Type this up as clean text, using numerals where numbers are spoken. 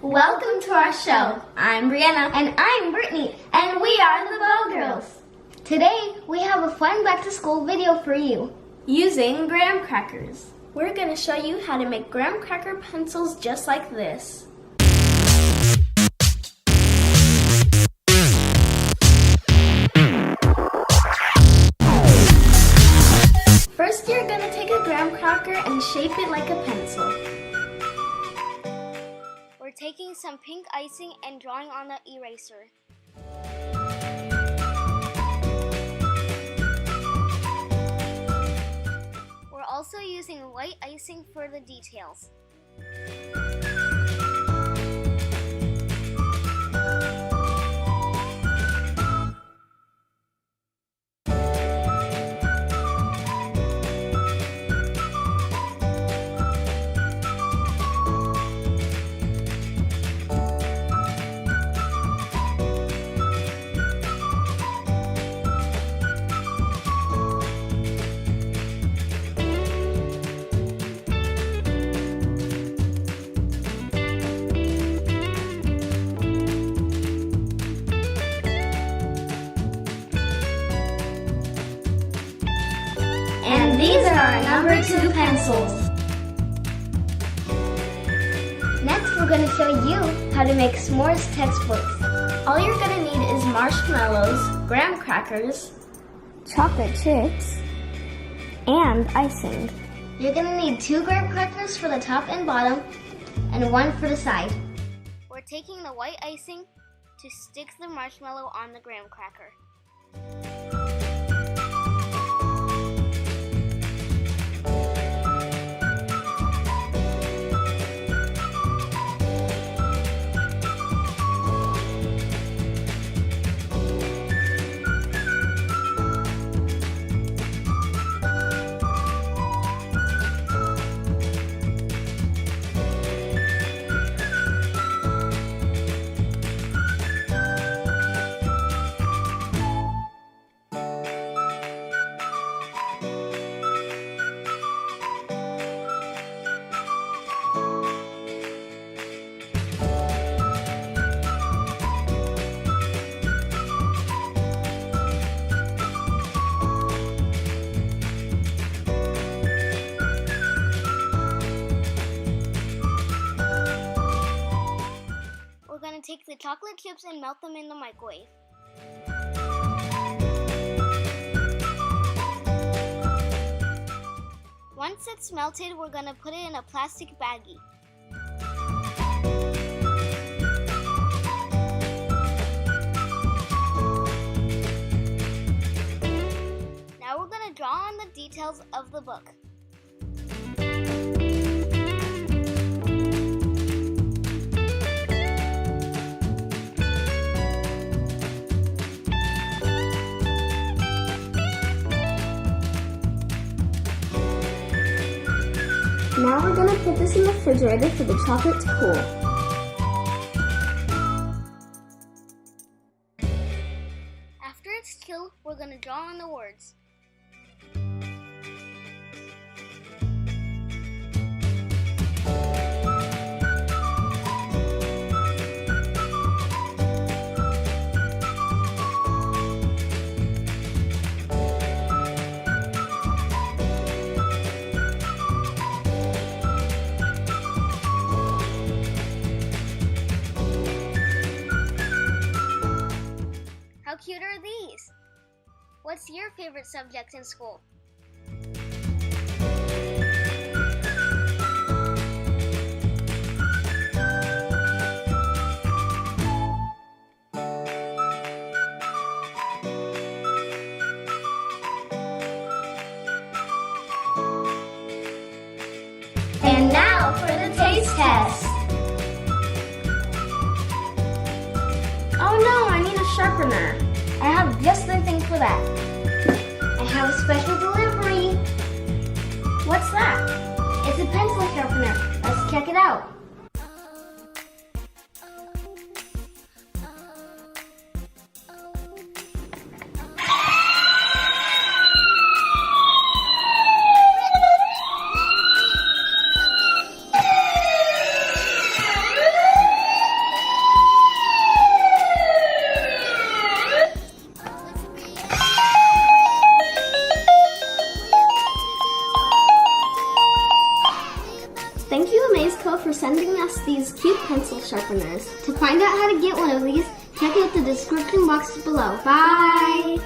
Welcome to our show. I'm Brianna. And I'm Brittany. And we are the Bow Girls. Today, we have a fun back-to-school video for you. Using graham crackers. We're going to show you how to make graham cracker pencils just like this. First, you're going to take a graham cracker and shape it like a pencil. We're taking some pink icing and drawing on the eraser. We're also using white icing for the details. And these are our number 2 pencils. Next, we're going to show you how to make s'mores textbooks. All you're going to need is marshmallows, graham crackers, Chocolate chips, and icing. you're going to need 2 graham crackers for the top and bottom, and 1 for the side. We're taking the white icing to stick the marshmallow on the graham cracker. We're going to take the chocolate chips and melt them in the microwave. Once it's melted, we're going to put it in a plastic baggie. Now we're going to draw on the details of the book. Now we're going to put this in the refrigerator for the chocolate to cool. After it's chilled, we're going to draw on the words. How cute are these? What's your favorite subject in school? And now for the taste test. Oh no, I need a sharpener. I have just the thing for that. I have a special delivery. What's that? It's a pencil sharpener. Let's check it out. Thank you, Amazeko, for sending us these cute pencil sharpeners. To find out how to get one of these, check out the description box below. Bye!